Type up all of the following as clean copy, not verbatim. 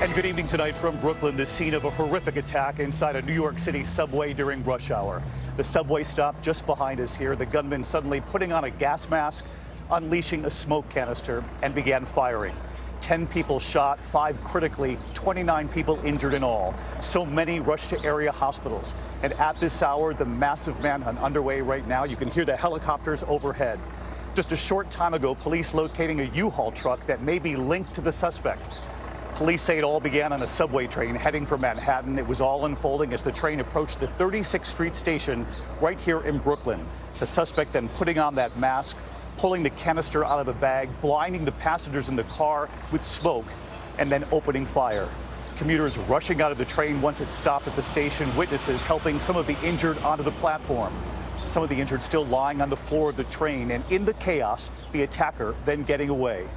And good evening tonight from Brooklyn, the scene of a horrific attack inside a New York City subway during rush hour. The subway stopped just behind us here. The gunman suddenly putting on a gas mask, unleashing a smoke canister, and began firing. 10 people shot, 5 critically, 29 people injured in all. So many rushed to area hospitals. And at this hour, the massive manhunt underway right now. You can hear the helicopters overhead. Just a short time ago, police locating a U-Haul truck that may be linked to the suspect. Police say it all began on a subway train heading for Manhattan. It was all unfolding as the train approached the 36th Street station right here in Brooklyn. The suspect then putting on that mask, pulling the canister out of a bag, blinding the passengers in the car with smoke, and then opening fire. Commuters rushing out of the train once it stopped at the station, witnesses helping some of the injured onto the platform. Some of the injured still lying on the floor of the train, and in the chaos, the attacker then getting away.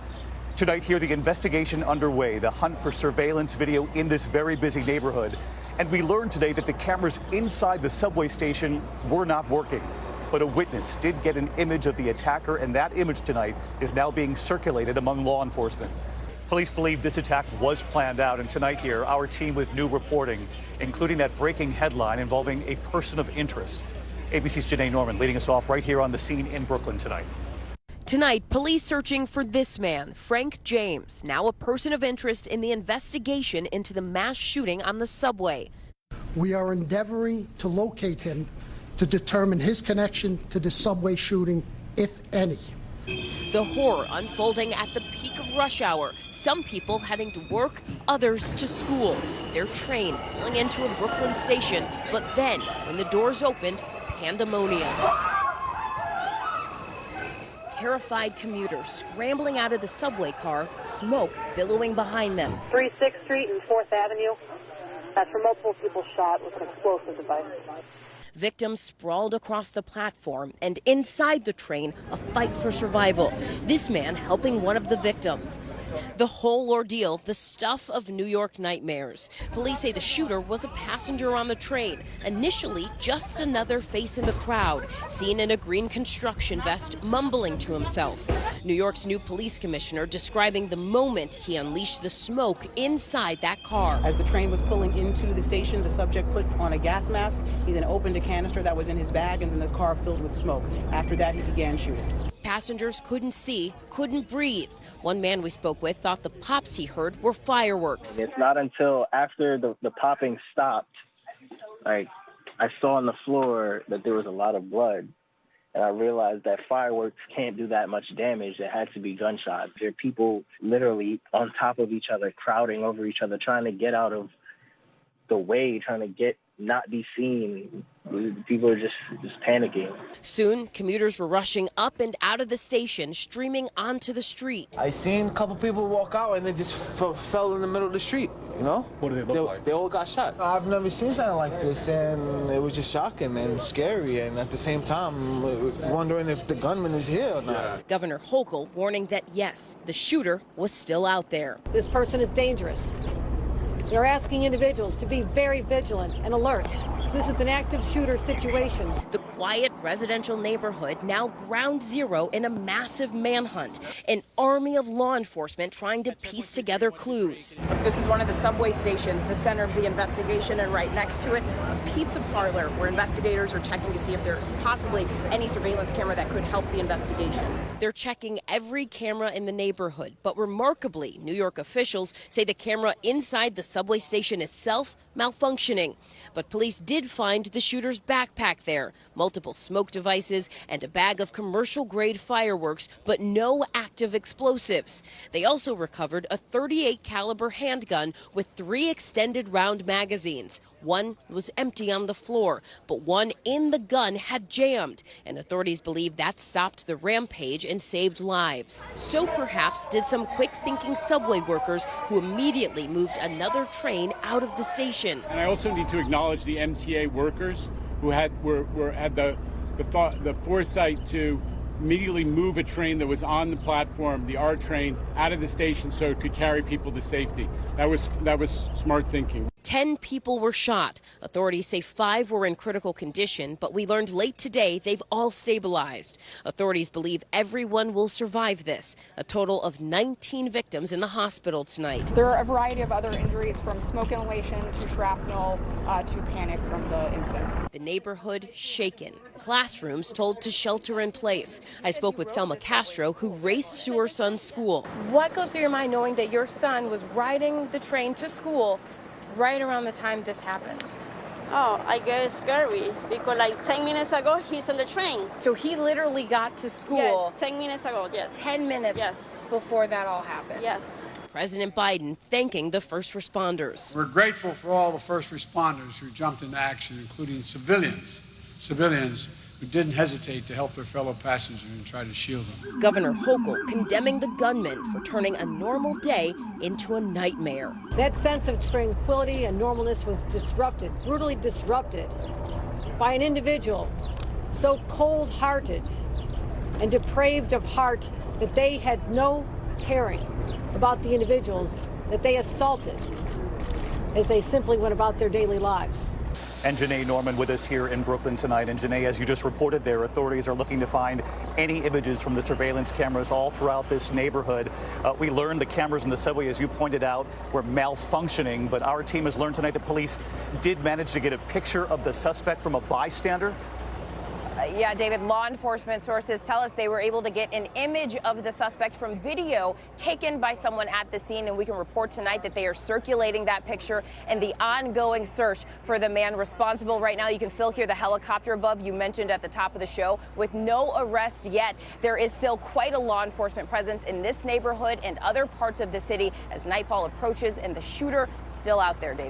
Tonight here, the investigation underway, the hunt for surveillance video in this very busy neighborhood. And we learned today that the cameras inside the subway station were not working. But a witness did get an image of the attacker, and that image tonight is now being circulated among law enforcement. Police believe this attack was planned out, and tonight here, our team with new reporting, including that breaking headline involving a person of interest. ABC's Janae Norman leading us off right here on the scene in Brooklyn tonight. Tonight, police searching for this man, Frank James, now a person of interest in the investigation into the mass shooting on the subway. We are endeavoring to locate him to determine his connection to the subway shooting, if any. The horror unfolding at the peak of rush hour. Some people heading to work, others to school. Their train pulling into a Brooklyn station, but then, when the doors opened, pandemonium. Terrified commuters scrambling out of the subway car, smoke billowing behind them. 36th Street and 4th Avenue. That's where multiple people shot with an explosive device. Victims sprawled across the platform, and inside the train, a fight for survival. This man helping one of the victims. The whole ordeal, the stuff of New York nightmares. Police say the shooter was a passenger on the train, initially just another face in the crowd, seen in a green construction vest, mumbling to himself. New York's new police commissioner describing the moment he unleashed the smoke inside that car. As the train was pulling into the station, the subject put on a gas mask. He then opened a canister that was in his bag, and then the car filled with smoke. After that, he began shooting. Passengers couldn't see, couldn't breathe. One man we spoke with thought the pops he heard were fireworks. It's not until after the popping stopped, like, I saw on the floor that there was a lot of blood. And I realized that fireworks can't do that much damage. It had to be gunshots. There are people literally on top of each other, crowding over each other, trying to get out of the way, trying to not be seen. People are just panicking. Soon, commuters were rushing up and out of the station, streaming onto the street. I seen a couple people walk out and they just fell in the middle of the street, you know? What did they look like? They all got shot. I've never seen something like this, and it was just shocking and scary, and at the same time, wondering if the gunman was here or not. Yeah. Governor Hochul warning that, yes, the shooter was still out there. This person is dangerous. They're asking individuals to be very vigilant and alert. So this is an active shooter situation. The quiet residential neighborhood now ground zero in a massive manhunt. An army of law enforcement trying to piece together clues. This is one of the subway stations, the center of the investigation, and right next to it, a pizza parlor where investigators are checking to see if there's possibly any surveillance camera that could help the investigation. They're checking every camera in the neighborhood, but remarkably, New York officials say the camera inside the subway station itself malfunctioning. But police did find the shooter's backpack there, multiple smoke devices, and a bag of commercial-grade fireworks, but no active explosives. They also recovered a .38 caliber handgun with 3 extended round magazines. One was empty on the floor, but one in the gun had jammed, and authorities believe that stopped the rampage and saved lives. So perhaps did some quick-thinking subway workers who immediately moved another train out of the station. And I also need to acknowledge the MTA workers who had the foresight to immediately move a train that was on the platform, the R train, out of the station so it could carry people to safety. That was smart thinking. 10 people were shot. Authorities say 5 were in critical condition, but we learned late today they've all stabilized. Authorities believe everyone will survive this. A total of 19 victims in the hospital tonight. There are a variety of other injuries, from smoke inhalation to shrapnel to panic from the incident. The neighborhood shaken. Classrooms told to shelter in place. I spoke with Selma Castro, who raced to her son's school. What goes through your mind knowing that your son was riding the train to school right around the time this happened? Oh, I get scary because like 10 minutes ago, he's on the train. So he literally got to school. Yes, 10 minutes ago, yes. 10 minutes before that all happened. Yes. President Biden thanking the first responders. We're grateful for all the first responders who jumped into action, including civilians who didn't hesitate to help their fellow passengers and try to shield them. Governor Hochul condemning the gunman for turning a normal day into a nightmare. That sense of tranquility and normalness was disrupted, brutally disrupted, by an individual so cold-hearted and depraved of heart that they had no caring about the individuals that they assaulted as they simply went about their daily lives. And Janae Norman with us here in Brooklyn tonight. And Janae, as you just reported there, authorities are looking to find any images from the surveillance cameras all throughout this neighborhood. We learned the cameras in the subway, as you pointed out, were malfunctioning. But our team has learned tonight the police did manage to get a picture of the suspect from a bystander. Yeah, David, law enforcement sources tell us they were able to get an image of the suspect from video taken by someone at the scene, and we can report tonight that they are circulating that picture and the ongoing search for the man responsible. Right now, you can still hear the helicopter above you mentioned at the top of the show. With no arrest yet, there is still quite a law enforcement presence in this neighborhood and other parts of the city as nightfall approaches, and the shooter still out there, David.